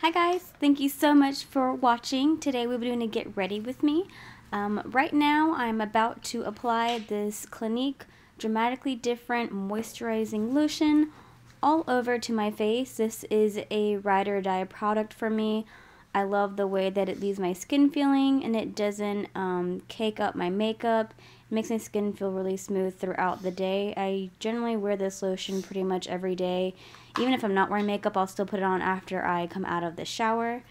Hi guys, thank you so much for watching. Today we'll be doing a get ready with me. Right now I'm about to apply this Clinique Dramatically Different Moisturizing Lotion all over to my face. This is a ride or die product for me. I love the way that it leaves my skin feeling and it doesn't cake up my makeup. It makes my skin feel really smooth throughout the day. I generally wear this lotion pretty much every day. Even if I'm not wearing makeup, I'll still put it on after I come out of the shower.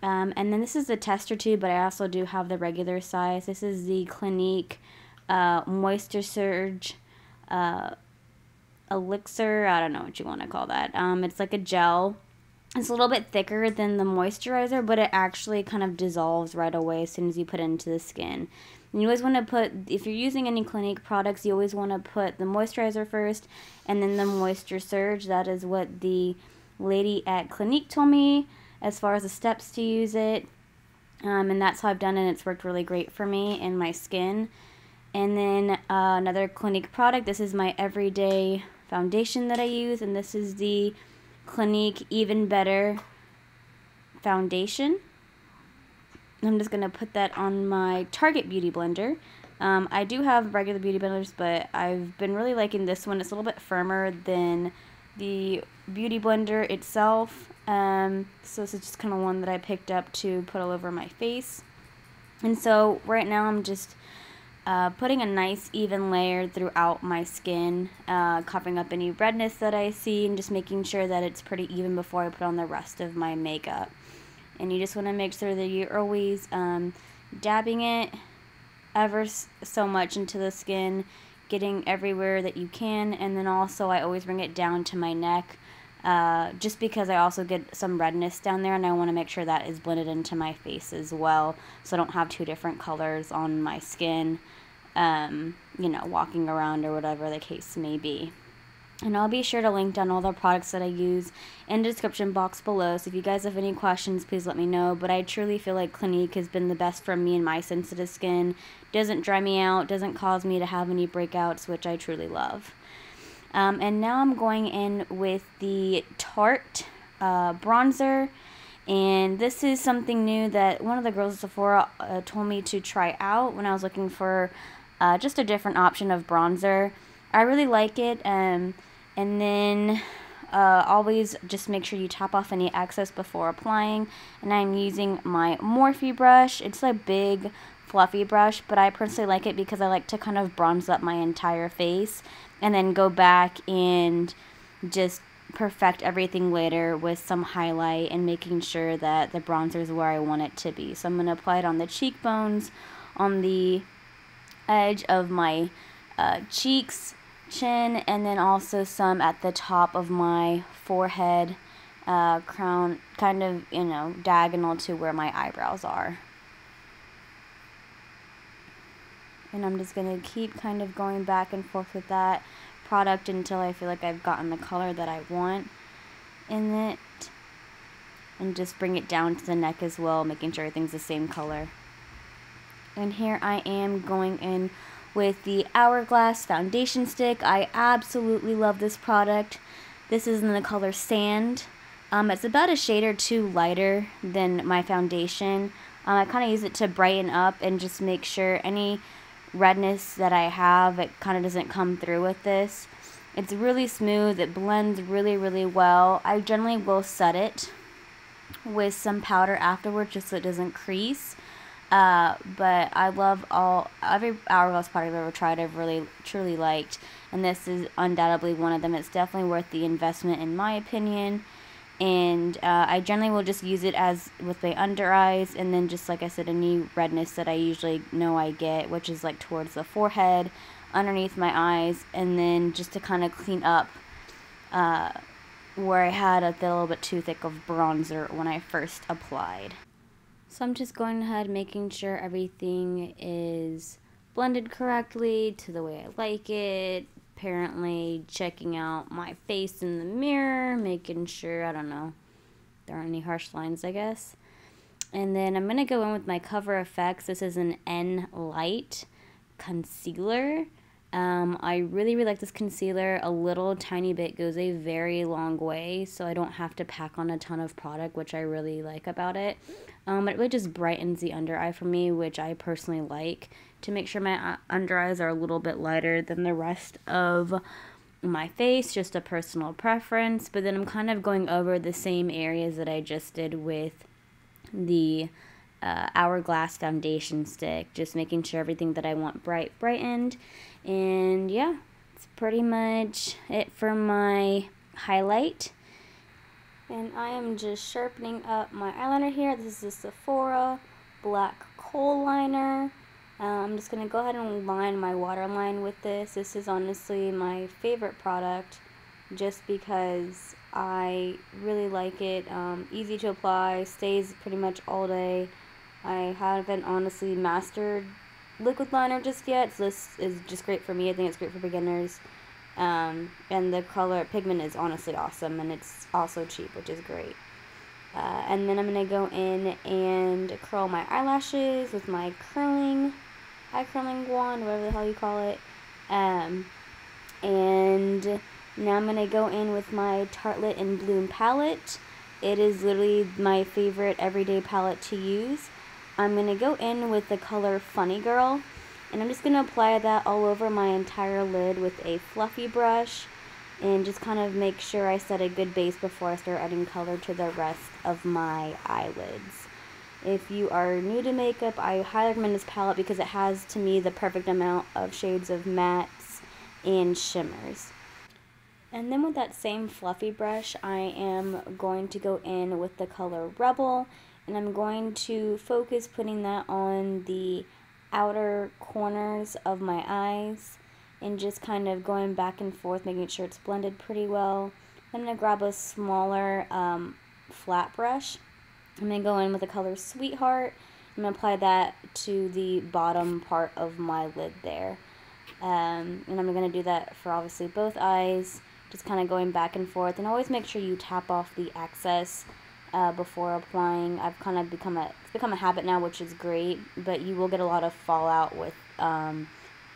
And then this is the tester tube, but I also do have the regular size. This is the Clinique Moisture Surge Elixir. I don't know what you want to call that. It's like a gel. It's a little bit thicker than the moisturizer, but it actually kind of dissolves right away as soon as you put it into the skin. And you always want to put, if you're using any Clinique products, you always want to put the moisturizer first and then the Moisture Surge. That is what the lady at Clinique told me as far as the steps to use it. And that's how I've done it, and it's worked really great for me and my skin. And then another Clinique product. This is my everyday foundation that I use, and this is the Clinique Even Better foundation. I'm just going to put that on my Target Beauty Blender. I do have regular beauty blenders, but I've been really liking this one. It's a little bit firmer than the Beauty Blender itself. So this is just kind of one that I picked up to put all over my face. And so right now I'm just putting a nice even layer throughout my skin, covering up any redness that I see and just making sure that it's pretty even before I put on the rest of my makeup. And you just want to make sure that you're always dabbing it ever so much into the skin, getting everywhere that you can. And then also I always bring it down to my neck, just because I also get some redness down there and I want to make sure that is blended into my face as well, so I don't have two different colors on my skin, you know, walking around or whatever the case may be. And I'll be sure to link down all the products that I use in the description box below. So if you guys have any questions, please let me know. But I truly feel like Clinique has been the best for me and my sensitive skin. Doesn't dry me out, doesn't cause me to have any breakouts, which I truly love. And now I'm going in with the Tarte bronzer. And this is something new that one of the girls at Sephora told me to try out when I was looking for just a different option of bronzer. I really like it. And then always just make sure you top off any excess before applying. And I'm using my Morphe brush. It's a big fluffy brush, but I personally like it because I like to kind of bronze up my entire face and then go back and just perfect everything later with some highlight and making sure that the bronzer is where I want it to be. So I'm going to apply it on the cheekbones, on the edge of my cheeks, chin, and then also some at the top of my forehead, crown, kind of, you know, diagonal to where my eyebrows are. And I'm just going to keep kind of going back and forth with that product until I feel like I've gotten the color that I want in it. And just bring it down to the neck as well, making sure everything's the same color. And here I am going in with the Hourglass foundation stick. I absolutely love this product. This is in the color Sand. It's about a shade or two lighter than my foundation. I kind of use it to brighten up and just make sure any redness that I have, it kind of doesn't come through with this. It's really smooth. It blends really, really well. I generally will set it with some powder afterwards just so it doesn't crease. But I love every Hourglass product I've ever tried, I've really truly liked, and this is undoubtedly one of them. It's definitely worth the investment in my opinion. And I generally will just use it as with my under eyes, and then just like I said, any redness that I usually know I get, which is like towards the forehead, underneath my eyes, and then just to kind of clean up where I had a little bit too thick of bronzer when I first applied. So I'm just going ahead making sure everything is blended correctly to the way I like it. Apparently checking out my face in the mirror, making sure, I don't know, there aren't any harsh lines, I guess. And then I'm going to go in with my Cover FX. This is an N Light concealer. I really, really like this concealer. A little tiny bit goes a very long way, so I don't have to pack on a ton of product, which I really like about it. It really just brightens the under eye for me, which I personally like, to make sure my under eyes are a little bit lighter than the rest of my face, just a personal preference. But then I'm kind of going over the same areas that I just did with the Hourglass foundation stick, just making sure everything that I want brightened. And yeah, it's pretty much it for my highlight. And I am just sharpening up my eyeliner here. This is the Sephora Black Kohl Liner. I'm just going to go ahead and line my waterline with this. This is honestly my favorite product just because I really like it. Easy to apply, stays pretty much all day. I haven't honestly mastered liquid liner just yet, so this is just great for me. I think it's great for beginners. And the color pigment is honestly awesome, and it's also cheap, which is great. And then I'm going to go in and curl my eyelashes with my eye curling wand, whatever the hell you call it. And now I'm going to go in with my Tartelette in Bloom palette. It is literally my favorite everyday palette to use. I'm going to go in with the color Funny Girl, and I'm just going to apply that all over my entire lid with a fluffy brush, and just kind of make sure I set a good base before I start adding color to the rest of my eyelids. If you are new to makeup, I highly recommend this palette because it has, to me, the perfect amount of shades of mattes and shimmers. And then with that same fluffy brush, I am going to go in with the color Rebel, and I'm going to focus putting that on the outer corners of my eyes and just kind of going back and forth, making sure it's blended pretty well. I'm going to grab a smaller flat brush. I'm going to go in with the color Sweetheart. I'm going to apply that to the bottom part of my lid there. And I'm going to do that for obviously both eyes, just kind of going back and forth. And always make sure you tap off the excess before applying. It's become a habit now, which is great, but you will get a lot of fallout with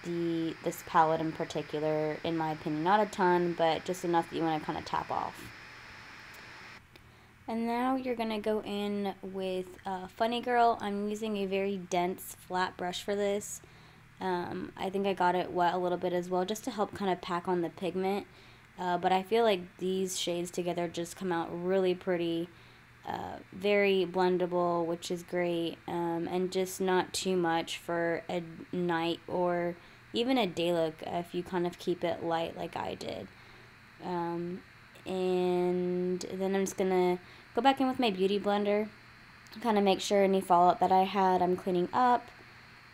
this palette in particular, in my opinion. Not a ton, but just enough that you want to kind of tap off. And now you're going to go in with Funny Girl. I'm using a very dense flat brush for this. I think I got it wet a little bit as well, just to help kind of pack on the pigment. But I feel like these shades together just come out really pretty. Very blendable, which is great, and just not too much for a night or even a day look if you kind of keep it light like I did. And then I'm just gonna go back in with my beauty blender, kind of make sure any fallout that I had I'm cleaning up.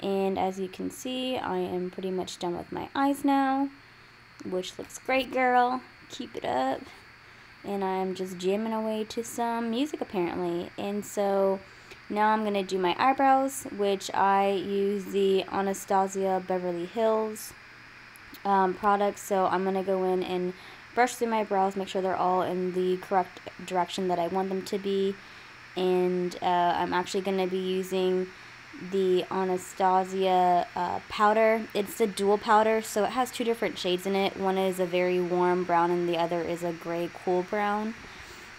And as you can see, I am pretty much done with my eyes now, which looks great, girl. Keep it up. And I'm just jamming away to some music apparently. And so now I'm going to do my eyebrows, which I use the Anastasia Beverly Hills products. So I'm going to go in and brush through my brows, make sure they're all in the correct direction that I want them to be. And I'm actually going to be using the Anastasia powder. It's the dual powder, so it has two different shades in it. One is a very warm brown and the other is a gray cool brown.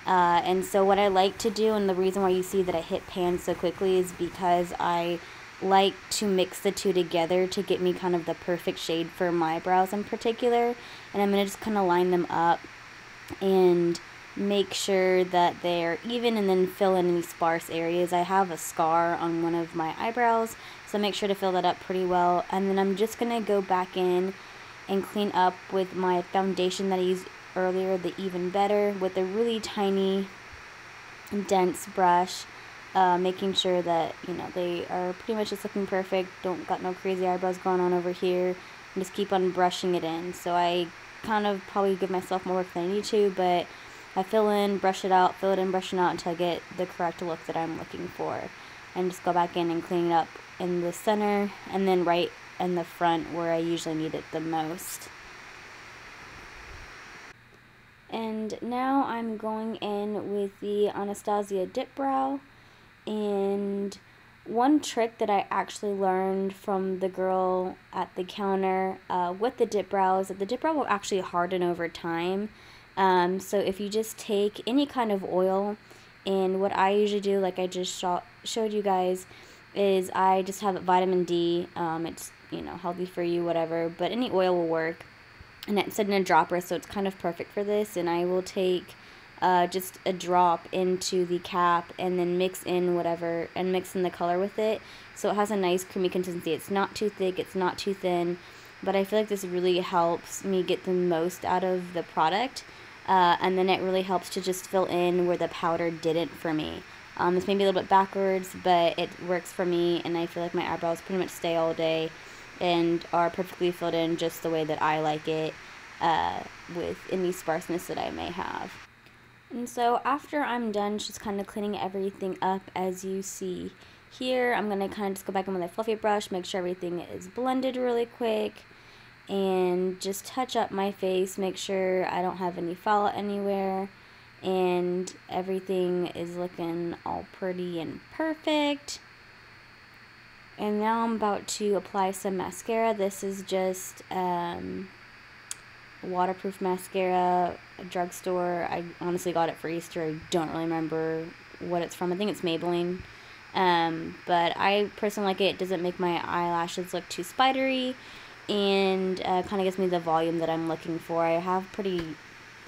And so what I like to do, and the reason why you see that I hit pan so quickly, is because I like to mix the two together to get me kind of the perfect shade for my brows in particular. And I'm going to just kind of line them up and make sure that they're even, and then fill in any sparse areas. I have a scar on one of my eyebrows, so make sure to fill that up pretty well. And then I'm just going to go back in and clean up with my foundation that I used earlier, the Even Better, with a really tiny dense brush, making sure that, you know, they are pretty much just looking perfect. Don't got no crazy eyebrows going on over here, and just keep on brushing it in. So I kind of probably give myself more work than I need to, but I fill in, brush it out, fill it in, brush it out until I get the correct look that I'm looking for. And just go back in and clean it up in the center, and then right in the front where I usually need it the most. And now I'm going in with the Anastasia Dip Brow, and One trick that I actually learned from the girl at the counter with the dip brow is that the dip brow will actually harden over time. So if you just take any kind of oil, and what I usually do, like I just showed you guys, is I just have vitamin D. It's, you know, healthy for you, whatever, but any oil will work. And it's in a dropper, so it's kind of perfect for this. And I will take just a drop into the cap and then mix in whatever, and mix in the color with it, so it has a nice creamy consistency. It's not too thick, it's not too thin, but I feel like this really helps me get the most out of the product. And then it really helps to just fill in where the powder didn't for me. It's maybe a little bit backwards, but it works for me, and I feel like my eyebrows pretty much stay all day and are perfectly filled in just the way that I like it, with any sparseness that I may have. And so after I'm done just kind of cleaning everything up, as you see here, I'm going to kind of just go back in with a fluffy brush, make sure everything is blended really quick, and just touch up my face, make sure I don't have any fallout anywhere, and everything is looking all pretty and perfect. And now I'm about to apply some mascara. This is just waterproof mascara, a drugstore. I honestly got it for Easter. I don't really remember what it's from. I think it's Maybelline. But I personally like it. It doesn't make my eyelashes look too spidery, and kind of gives me the volume that I'm looking for. I have pretty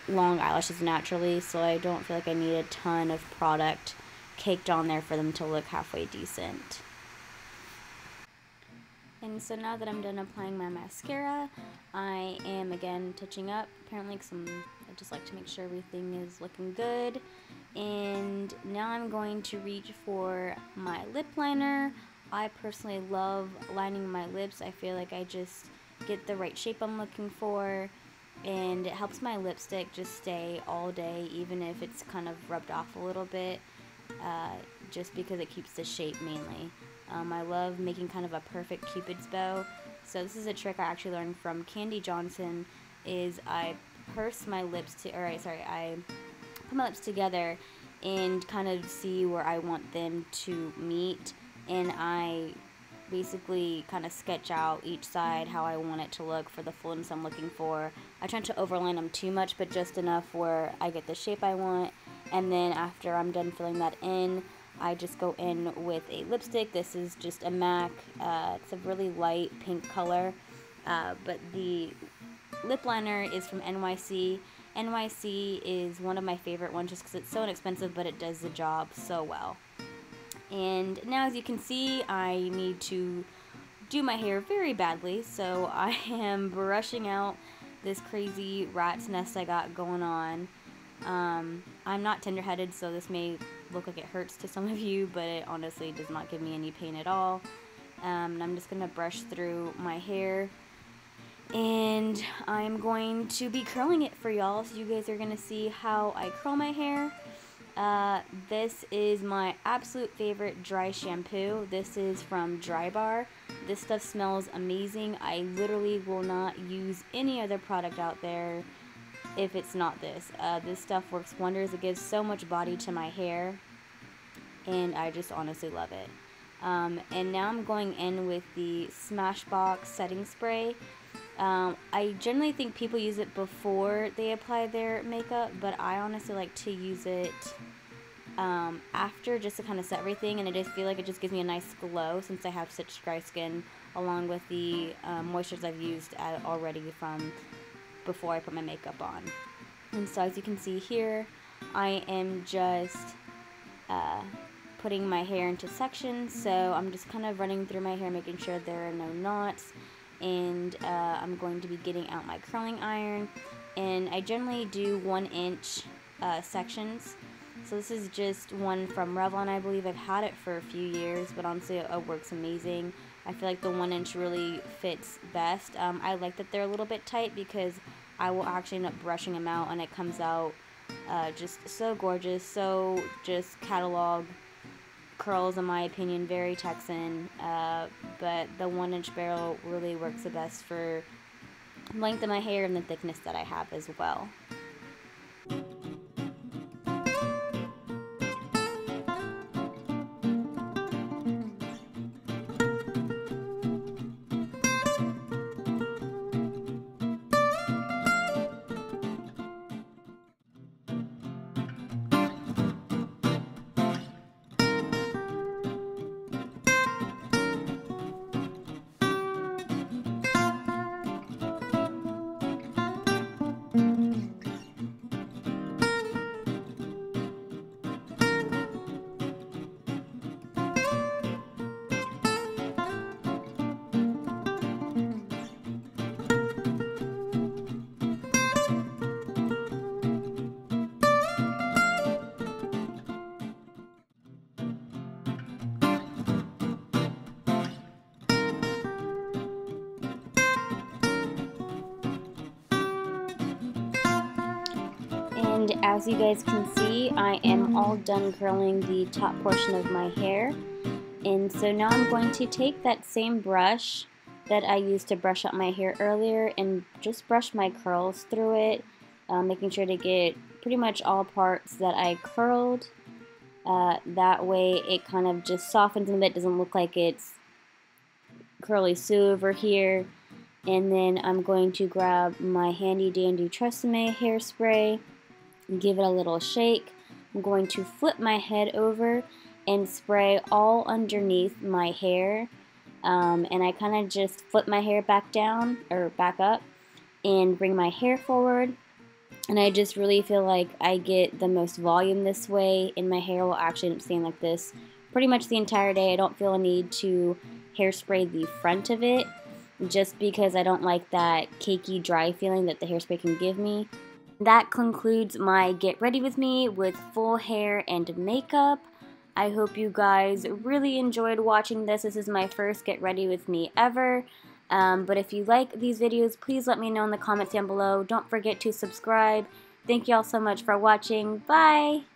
long eyelashes naturally, so I don't feel like I need a ton of product caked on there for them to look halfway decent. And so now that I'm done applying my mascara, I am again touching up, apparently, because I just like to make sure everything is looking good. And now I'm going to reach for my lip liner. I personally love lining my lips. I feel like I just get the right shape I'm looking for, and it helps my lipstick just stay all day, even if it's kind of rubbed off a little bit, just because it keeps the shape mainly. I love making kind of a perfect Cupid's bow. So this is a trick I actually learned from Candy Johnson, is I purse my lips I put my lips together and kind of see where I want them to meet, and I basically kind of sketch out each side how I want it to look for the fullness I'm looking for. I try not to overline them too much, but just enough where I get the shape I want. And then after I'm done filling that in, I just go in with a lipstick. This is just a MAC. It's a really light pink color, but the lip liner is from NYC. NYC is one of my favorite ones just because it's so inexpensive, but it does the job so well. And now, as you can see, I need to do my hair very badly, so I am brushing out this crazy rat's nest I got going on. I'm not tender-headed, so this may look like it hurts to some of you, but it honestly does not give me any pain at all. And I'm just going to brush through my hair, and I'm going to be curling it for y'all, so you guys are going to see how I curl my hair. This is my absolute favorite dry shampoo. This is from Dry Bar. This stuff smells amazing. I literally will not use any other product out there if it's not this. This stuff works wonders. It gives so much body to my hair, and I just honestly love it. And now I'm going in with the Smashbox setting spray. I generally think people use it before they apply their makeup, but I honestly like to use it after, just to kind of set everything, and I just feel like it just gives me a nice glow since I have such dry skin, along with the moistures I've used already from before I put my makeup on. And so as you can see here, I am just putting my hair into sections, so I'm just kind of running through my hair, making sure there are no knots, and I'm going to be getting out my curling iron, and I generally do 1-inch sections. So this is just one from Revlon, I believe. I've had it for a few years, but honestly it works amazing. I feel like the 1-inch really fits best. I like that they're a little bit tight because I will actually end up brushing them out, and it comes out just so gorgeous, so just catalog curls in my opinion, very Texan, but the 1-inch barrel really works the best for the length of my hair and the thickness that I have as well. And as you guys can see, I am all done curling the top portion of my hair. And so now I'm going to take that same brush that I used to brush out my hair earlier and just brush my curls through it, making sure to get pretty much all parts that I curled. That way it kind of just softens a bit, doesn't look like it's curly Sue over here. And then I'm going to grab my handy dandy Tresemme hairspray and give it a little shake. I'm going to flip my head over and spray all underneath my hair. And I kind of just flip my hair back down, or back up, and bring my hair forward. And I just really feel like I get the most volume this way, and my hair will actually end up staying like this pretty much the entire day. I don't feel a need to hairspray the front of it, just because I don't like that cakey, dry feeling that the hairspray can give me. That concludes my Get Ready With Me with full hair and makeup. I hope you guys really enjoyed watching this. This is my first Get Ready With Me ever. But if you like these videos, please let me know in the comments down below. Don't forget to subscribe. Thank you all so much for watching. Bye!